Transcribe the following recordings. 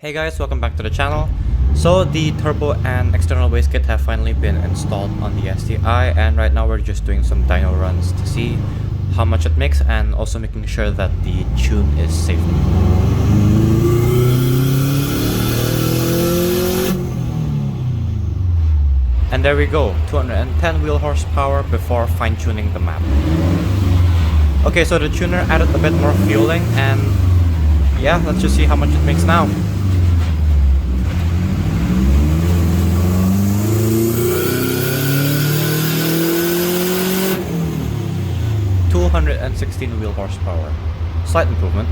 Hey guys, welcome back to the channel. So the turbo and external waste kit have finally been installed on the STi, and right now we're just doing some dyno runs to see how much it makes and also making sure that the tune is safe. And there we go, 210 wheel horsepower before fine-tuning the map. Okay, so the tuner added a bit more fueling, and yeah, let's just see how much it makes now. And 16 wheel horsepower. Slight improvement.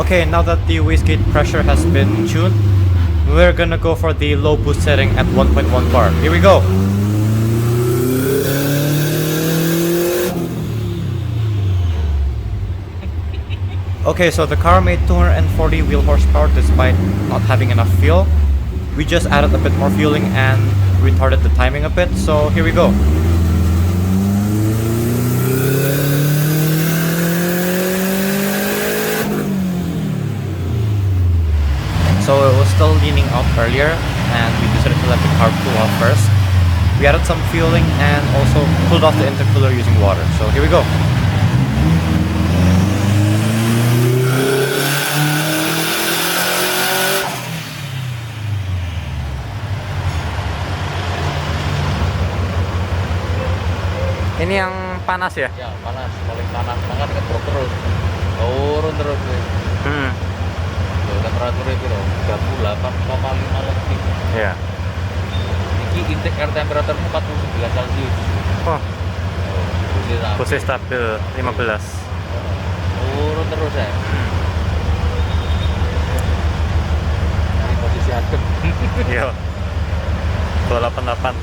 Okay, now that the wastegate pressure has been tuned, we're gonna go for the low boost setting at 1.1 bar. Here we go! Okay, so the car made 240 wheel horsepower despite not having enough fuel. We just added a bit more fueling and retarded the timing a bit, so here we go. So it was still leaning out earlier, and we decided to let the car cool off first. We added some fueling and also cooled off the intercooler using water. So here we go. Ini yang panas ya? Ya, panas, paling panas banget ngedrop terus. Turun terus nih. Temperatur itu loh 38,5 lebih. Iya. Ini intake air temperaturmu 49 Celcius. Oh. Posisi stabil 15. Turun terus ya. Ini posisi adem. Iya. 288.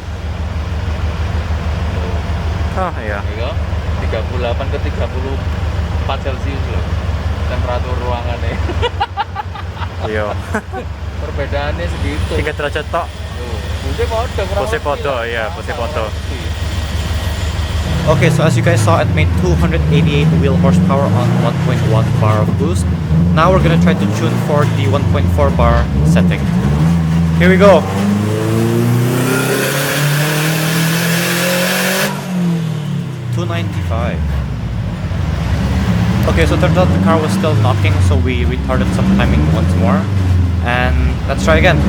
Oh iya. Iya. 38 ke 34 Celcius loh. Temperatur ruangannya. Iya. Perbedaannya segitu. 3 derajat tok. Posisi podo, ya, posisi podo. Okay, so as you guys saw, it made 288 wheel horsepower on 1.1 bar of boost. Now we're gonna try to tune for the 1.4 bar setting. Here we go. $295. Okay, so it turns out the car was still knocking, so we retarded some timing once more. And let's try again.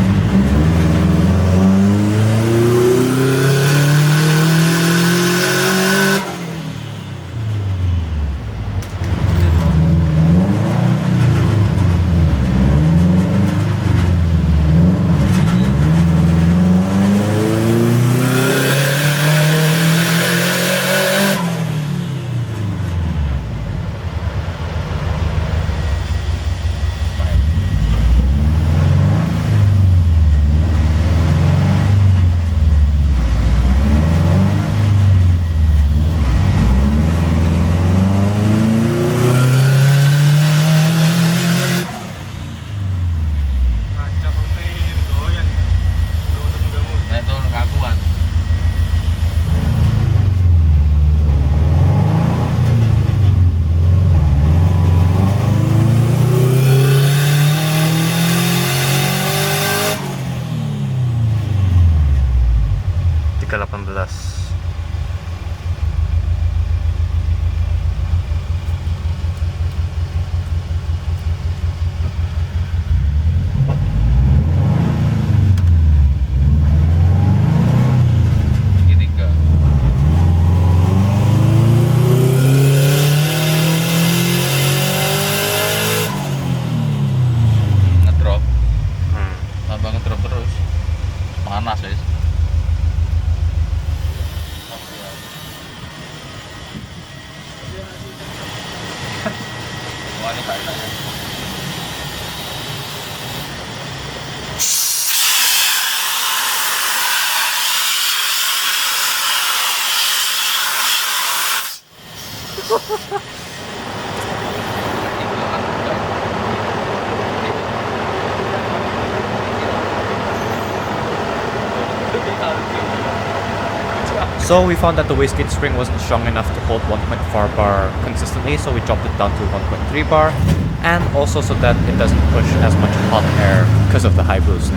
So we found that the wastegate spring wasn't strong enough to hold 1.4 bar consistently, so we dropped it down to 1.3 bar, and also so that it doesn't push as much hot air because of the high boost.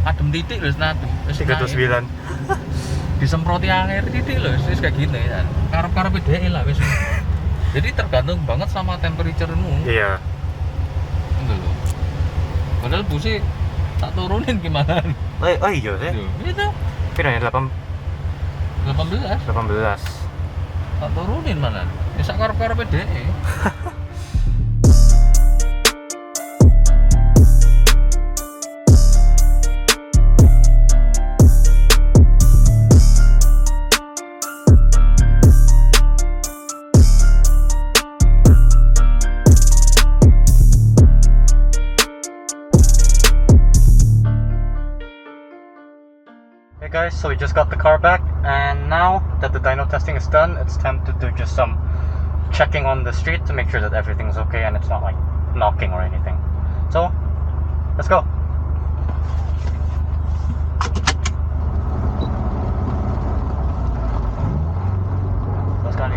Adem titik lho, wis 329. disemproti air titik lho, wis kayak gini kan. Karep-karep dhek lah wis. Jadi tergantung banget sama temperature-mu. Iya. Gitu loh. Padahal busi tak turunin gimana? Oh iya sih. Itu Pira ya 18. 18. Tak turunin mana? Ya sak karep-karepe dhek. Hey guys, so we just got the car back, and now that the dyno testing is done, it's time to do just some checking on the street to make sure that everything's okay and it's not like knocking or anything. So, let's go. Let's go.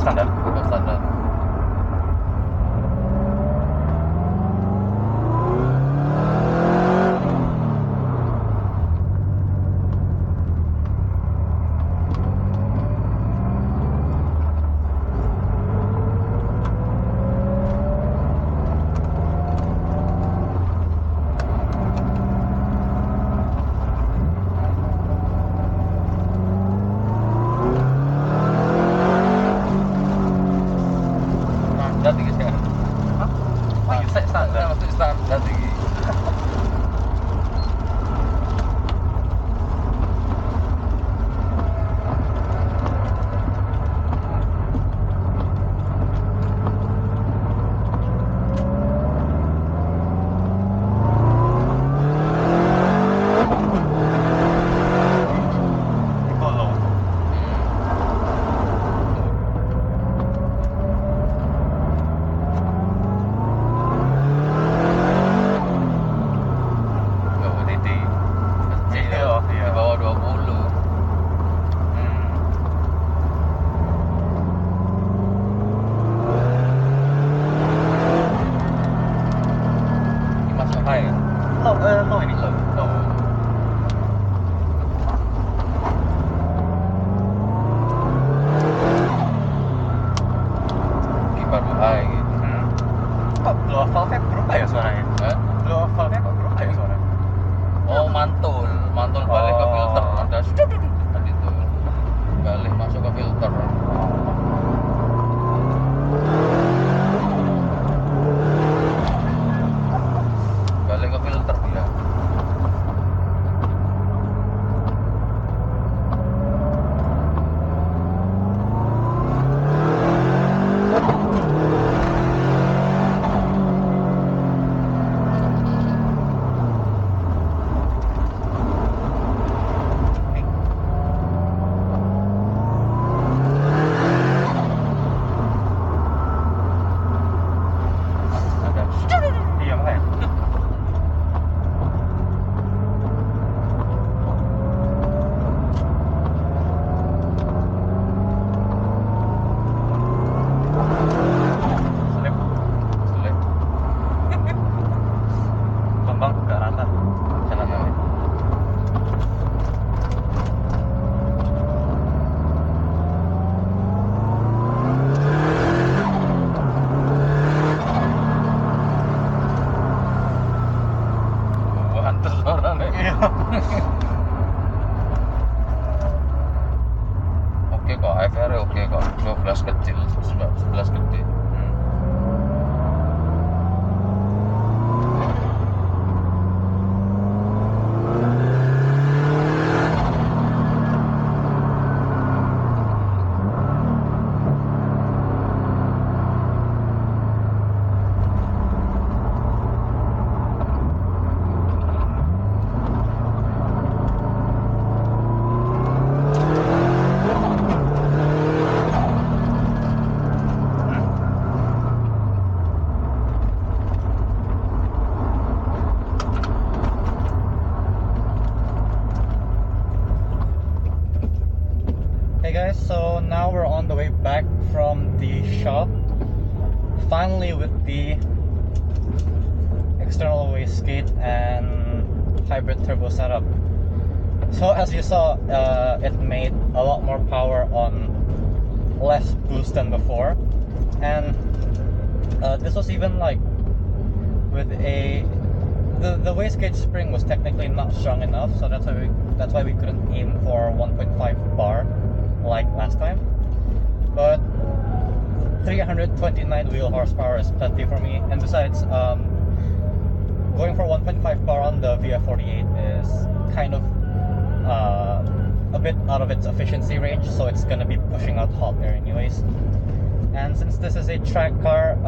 Standar. Standar. Standar tinggi. Di bawah 20. Ini masuk high ya? Low ini. Low. Ini baru high gitu. Kok blow off valve-nya berubah ya suaranya? Blow off valve-nya kok berubah ya suaranya? Oh, mantul balik ke filter, ada tadi tuh balik masuk ke filter. Balik ke filter dia. gampang, gak rata jalanannya. Pantes orangnya. Oke kok, AFR oke kok. 12 kecil, 11 gede. Hey guys, so now we're on the way back from the shop, finally with the external wastegate and hybrid turbo setup. So as you saw, it made a lot more power on less boost than before, and this was even like with the wastegate spring was technically not strong enough, so that's why we couldn't aim for 1.5 bar like last time. But 329 wheel horsepower is plenty for me, and besides, going for 1.5 bar on the VF48 is kind of a bit out of its efficiency range, so it's gonna be pushing out hot air anyways. And since this is a track car,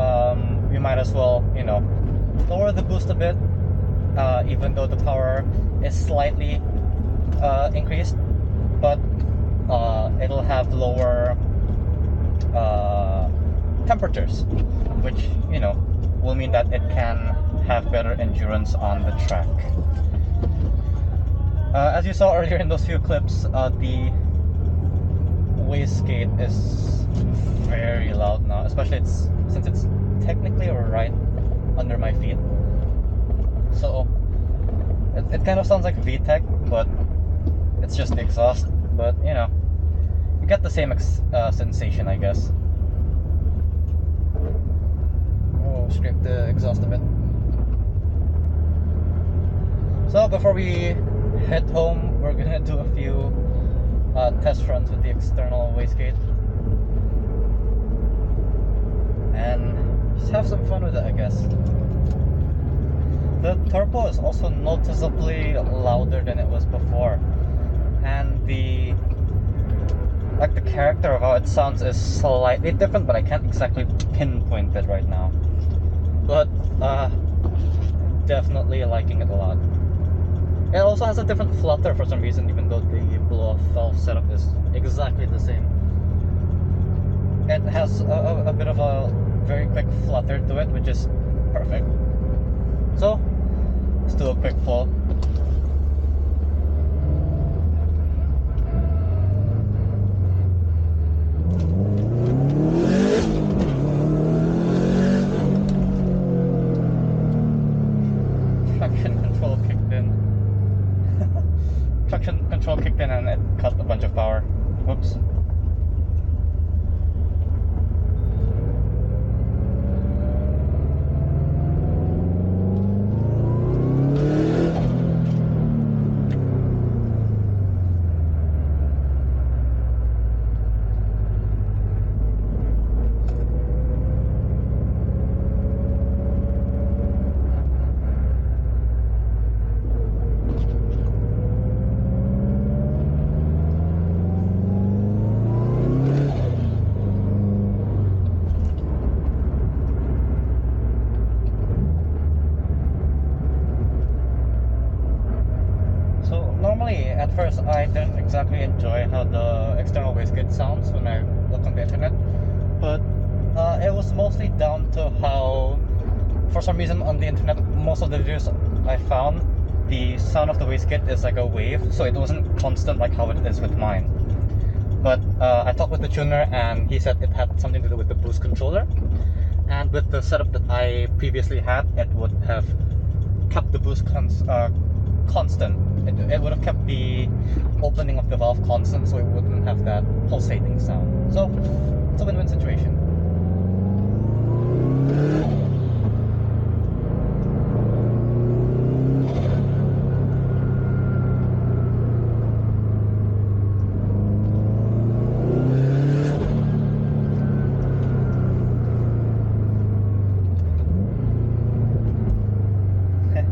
we might as well, you know, lower the boost a bit, even though the power is slightly increased, but it'll have lower temperatures, which, you know, will mean that it can have better endurance on the track. As you saw earlier in those few clips, the wastegate is very loud now, especially since it's technically right under my feet. So it kind of sounds like VTEC, but it's just the exhaust. But you know, you get the same sensation, I guess. Oh, scrape the exhaust a bit. So before we head home, we're gonna do a few test runs with the external wastegate and just have some fun with it, I guess. The turbo is also noticeably louder than it was before, and the character of how it sounds is slightly different, but I can't exactly pinpoint it right now. But definitely liking it a lot. It also has a different flutter for some reason, even though the blow-off valve setup is exactly the same. It has a bit of a very quick flutter to it, which is perfect. So let's do a quick pull. Traction control kicked in and it cut a bunch of power. Whoops. At first, I didn't exactly enjoy how the external wastegate sounds when I look on the internet, but it was mostly down to how, for some reason on the internet, most of the videos I found, the sound of the wastegate is like a wave, so it wasn't constant like how it is with mine. But I talked with the tuner and he said it had something to do with the boost controller, and with the setup that I previously had, it would have kept the boost constant. It would have kept the opening of the valve constant, so it wouldn't have that pulsating sound. So it's a win-win situation.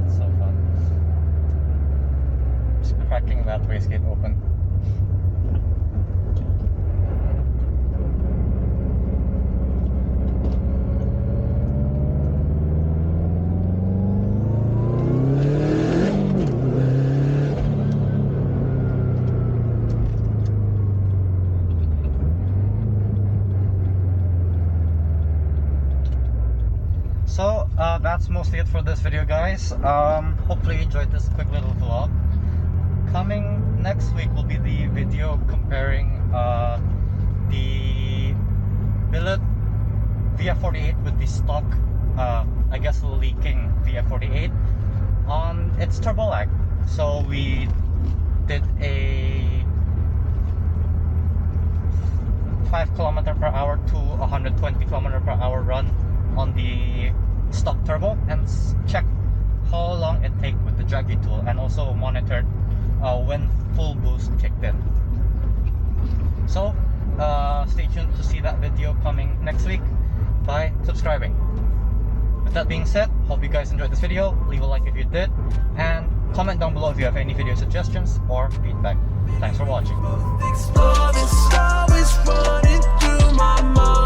So fun. Just cracking that wastegate open. So that's mostly it for this video, guys. Hopefully you enjoyed this quick little vlog. Coming next week will be the video comparing the Billet VF48 with the stock, I guess leaking VF48 on its turbo lag. So we did a 5 km/h to 120 km/h run on the stock turbo and check how long it takes with the draggy tool, and also monitored when full boost kicked in. So stay tuned to see that video coming next week by subscribing. With that being said, hope you guys enjoyed this video. Leave a like if you did, and comment down below if you have any video suggestions or feedback. Thanks for watching. Always running through my mind.